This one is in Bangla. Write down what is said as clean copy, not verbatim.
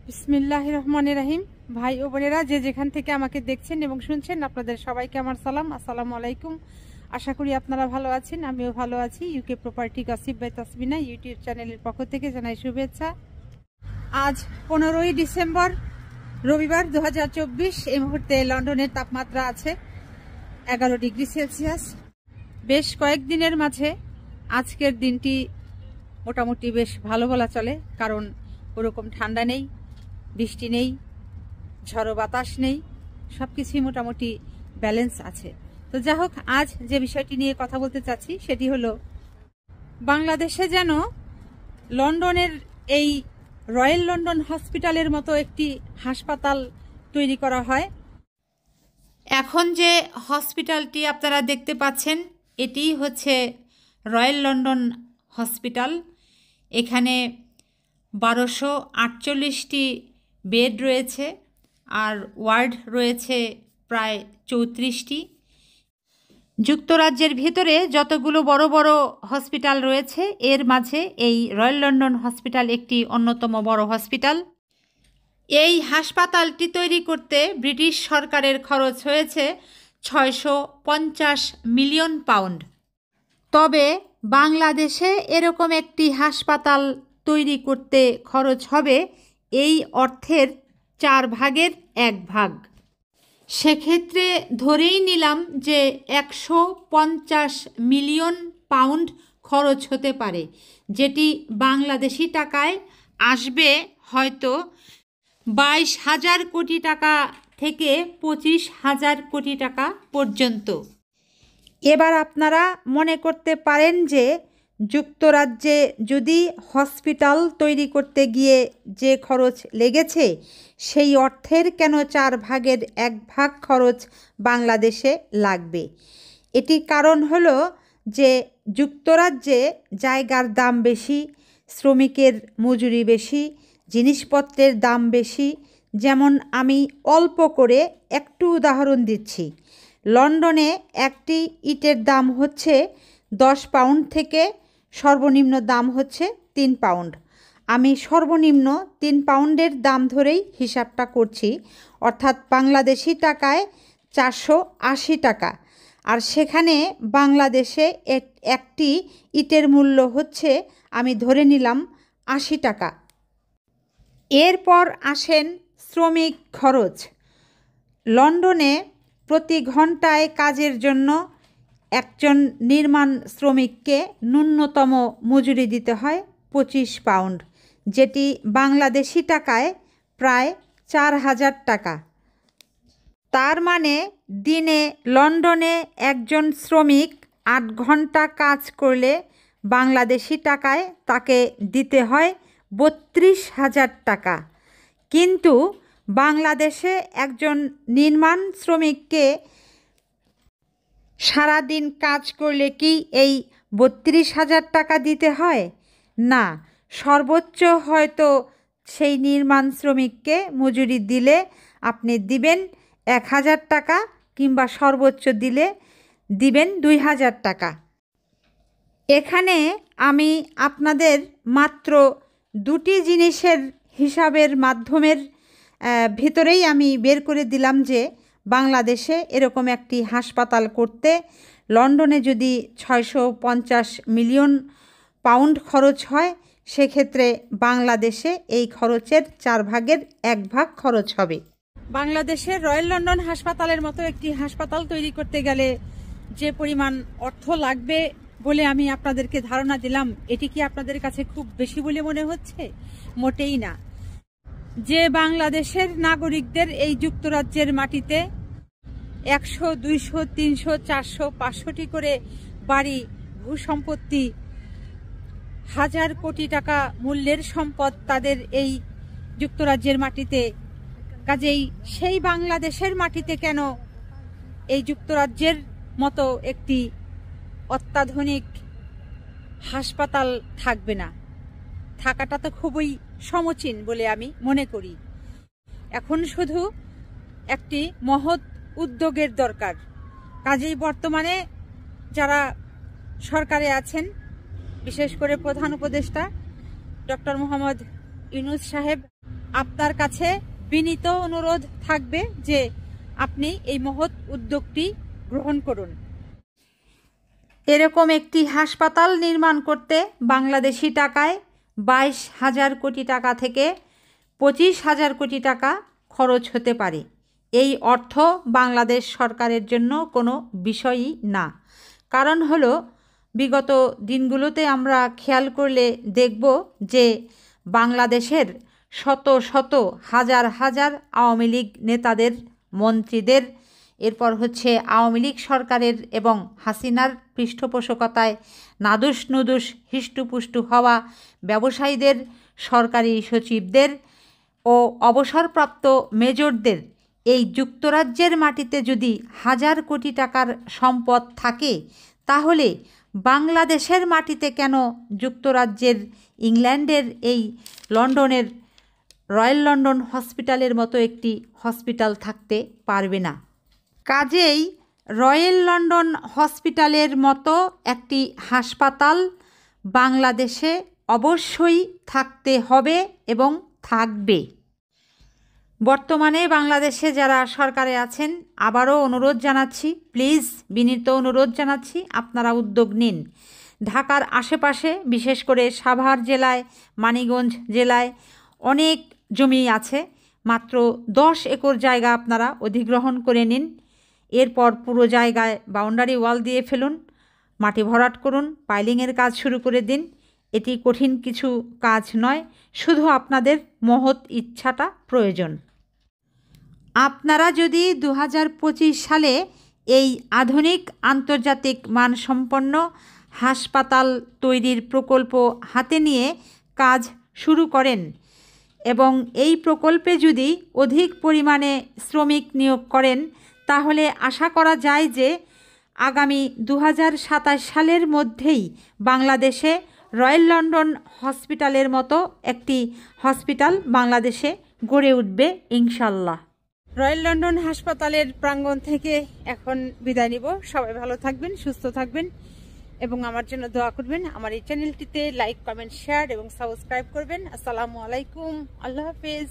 বিসমিল্লাহির রহমানির রহিম। ভাই ও বোনেরা, যে যেখান থেকে আমাকে দেখছেন এবং শুনছেন, আপনাদের সবাইকে আমার সালাম, আসসালামু আলাইকুম। আশা করি আপনারা ভালো আছেন, আমিও ভালো আছি। UK property gossip by Tasmina YouTube চ্যানেলের পক্ষ থেকে জানাই শুভেচ্ছা। আজ 15ই ডিসেম্বর, রবিবার 2024। এই মুহূর্তে লন্ডনের তাপমাত্রা আছে 11 ডিগ্রি সেলসিয়াস। বেশ কয়েকদিনের মাঝে আজকের দিনটি মোটামুটি বেশ ভালো বলা চলে, কারণ ওরকম ঠান্ডা নেই, বৃষ্টি নেই, ঝড়ো বাতাস নেই, সব কিছুই মোটামুটি ব্যালেন্স আছে। তো যাই হোক, আজ যে বিষয়টি নিয়ে কথা বলতে চাচ্ছি সেটি হলো, বাংলাদেশে যেন লন্ডনের এই রয়্যাল লন্ডন হসপিটালের মতো একটি হাসপাতাল তৈরি করা হয়। এখন যে হসপিটালটি আপনারা দেখতে পাচ্ছেন, এটি হচ্ছে রয়্যাল লন্ডন হসপিটাল। এখানে 1248টি বেড রয়েছে আর ওয়ার্ড রয়েছে প্রায় 34টি। যুক্তরাজ্যের ভিতরে যতগুলো বড় বড় হসপিটাল রয়েছে, এর মাঝে এই রয়্যাল লন্ডন হসপিটাল একটি অন্যতম বড় হসপিটাল। এই হাসপাতালটি তৈরি করতে ব্রিটিশ সরকারের খরচ হয়েছে 650 মিলিয়ন পাউন্ড। তবে বাংলাদেশে এরকম একটি হাসপাতাল তৈরি করতে খরচ হবে এই অর্থের 4 ভাগের 1 ভাগ। সেক্ষেত্রে ধরেই নিলাম যে 150 মিলিয়ন পাউন্ড খরচ হতে পারে, যেটি বাংলাদেশি টাকায় আসবে হয়তো 22,000 কোটি টাকা থেকে 25,000 কোটি টাকা পর্যন্ত। এবার আপনারা মনে করতে পারেন যে যুক্তরাজ্যে যদি হসপিটাল তৈরি করতে গিয়ে যে খরচ লেগেছে, সেই অর্থের কেন 4 ভাগের 1 ভাগ খরচ বাংলাদেশে লাগবে। এটি কারণ হলো যে যুক্তরাজ্যে জায়গার দাম বেশি, শ্রমিকের মজুরি বেশি, জিনিসপত্রের দাম বেশি। যেমন আমি অল্প করে একটু উদাহরণ দিচ্ছি। লন্ডনে একটি ইটের দাম হচ্ছে 10 পাউন্ড থেকে সর্বনিম্ন দাম হচ্ছে 3 পাউন্ড। আমি সর্বনিম্ন 3 পাউন্ডের দাম ধরেই হিসাবটা করছি, অর্থাৎ বাংলাদেশি টাকায় 480 টাকা। আর সেখানে বাংলাদেশে একটি ইটের মূল্য হচ্ছে, আমি ধরে নিলাম 80 টাকা। এরপর আসেন শ্রমিক খরচ। লন্ডনে প্রতি ঘন্টায় কাজের জন্য একজন নির্মাণ শ্রমিককে ন্যূনতম মজুরি দিতে হয় 25 পাউন্ড, যেটি বাংলাদেশি টাকায় প্রায় 4000 টাকা। তার মানে দিনে লন্ডনে একজন শ্রমিক 8 ঘন্টা কাজ করলে বাংলাদেশি টাকায় তাকে দিতে হয় 32,000 টাকা। কিন্তু বাংলাদেশে একজন নির্মাণ শ্রমিককে সারাদিন কাজ করলে কি এই 32,000 টাকা দিতে হয়? না, সর্বোচ্চ হয়তো সেই নির্মাণ শ্রমিককে মজুরি দিলে আপনি দিবেন 1000 টাকা, কিংবা সর্বোচ্চ দিলে দিবেন 2000 টাকা। এখানে আমি আপনাদের মাত্র 2টি জিনিসের হিসাবের মাধ্যমের ভিতরেই আমি বের করে দিলাম যে বাংলাদেশে এরকম একটি হাসপাতাল করতে লন্ডনে যদি 650 মিলিয়ন পাউন্ড খরচ হয়, সেক্ষেত্রে বাংলাদেশে এই খরচের 4 ভাগের 1 ভাগ খরচ হবে। বাংলাদেশের রয়্যাল লন্ডন হাসপাতালের মতো একটি হাসপাতাল তৈরি করতে গেলে যে পরিমাণ অর্থ লাগবে বলে আমি আপনাদেরকে ধারণা দিলাম, এটি কি আপনাদের কাছে খুব বেশি বলে মনে হচ্ছে? মোটেই না। যে বাংলাদেশের নাগরিকদের এই যুক্তরাজ্যের মাটিতে 100, 200, 300, 400, 500টি করে বাড়ি, ভূসম্পত্তি, 1000 কোটি টাকা মূল্যের সম্পদ তাদের এই যুক্তরাজ্যের মাটিতে, কাজেই সেই বাংলাদেশের মাটিতে কেন এই যুক্তরাজ্যের মতো একটি অত্যাধুনিক হাসপাতাল থাকবে না? থাকাটা তো খুবই সমীচীন বলে আমি মনে করি। এখন শুধু একটি মহৎ উদ্যোগের দরকার। কাজেই বর্তমানে যারা সরকারে আছেন, বিশেষ করে প্রধান উপদেষ্টা ডক্টর মোহাম্মদ ইউনূস সাহেব, আপনার কাছে বিনীত অনুরোধ থাকবে যে আপনি এই মহৎ উদ্যোগটি গ্রহণ করুন। এরকম একটি হাসপাতাল নির্মাণ করতে বাংলাদেশি টাকায় 22,000 কোটি টাকা থেকে 25,000 কোটি টাকা খরচ হতে পারে। এই অর্থ বাংলাদেশ সরকারের জন্য কোনো বিষয়ই না। কারণ হলো বিগত দিনগুলোতে আমরা খেয়াল করলে দেখব যে বাংলাদেশের শত শত হাজার হাজার আওয়ামী লীগ নেতাদের, মন্ত্রীদের, এরপর হচ্ছে আওয়ামী লীগ সরকারের এবং হাসিনার পৃষ্ঠপোষকতায় নাদুস নুদুস হিষ্টুপুষ্টু হওয়া ব্যবসায়ীদের, সরকারি সচিবদের ও অবসরপ্রাপ্ত মেজরদের এই যুক্তরাজ্যের মাটিতে যদি 1000 কোটি টাকার সম্পদ থাকে, তাহলে বাংলাদেশের মাটিতে কেন যুক্তরাজ্যের, ইংল্যান্ডের এই লন্ডনের রয়্যাল লন্ডন হসপিটালের মতো একটি হসপিটাল থাকতে পারবে না? কাজেই রয়্যাল লন্ডন হসপিটালের মতো একটি হাসপাতাল বাংলাদেশে অবশ্যই থাকতে হবে এবং থাকবে। বর্তমানে বাংলাদেশে যারা সরকারে আছেন, আবারও অনুরোধ জানাচ্ছি, প্লিজ বিনীত অনুরোধ জানাচ্ছি, আপনারা উদ্যোগ নিন। ঢাকার আশেপাশে বিশেষ করে সাভার জেলায়, মানিকগঞ্জ জেলায় অনেক জমি আছে। মাত্র 10 একর জায়গা আপনারা অধিগ্রহণ করে নিন। এরপর পুরো জায়গায় বাউন্ডারি ওয়াল দিয়ে ফেলুন, মাটি ভরাট করুন, পাইলিংয়ের কাজ শুরু করে দিন। এটি কঠিন কিছু কাজ নয়, শুধু আপনাদের মহৎ ইচ্ছাটা প্রয়োজন। আপনারা যদি 2025 সালে এই আধুনিক আন্তর্জাতিক মানসম্পন্ন হাসপাতাল তৈরির প্রকল্প হাতে নিয়ে কাজ শুরু করেন এবং এই প্রকল্পে যদি অধিক পরিমাণে শ্রমিক নিয়োগ করেন, তাহলে আশা করা যায় যে আগামী 2027 সালের মধ্যেই বাংলাদেশে রয়্যাল লন্ডন হসপিটালের মতো একটি হসপিটাল বাংলাদেশে গড়ে উঠবে ইনশাল্লাহ। রয়্যাল লন্ডন হাসপাতালের প্রাঙ্গণ থেকে এখন বিদায় নিব। সবাই ভালো থাকবেন, সুস্থ থাকবেন এবং আমার জন্য দোয়া করবেন। আমার এই চ্যানেলটিতে লাইক, কমেন্ট, শেয়ার এবং সাবস্ক্রাইব করবেন। আসসালামু আলাইকুম, আল্লাহ হাফেজ।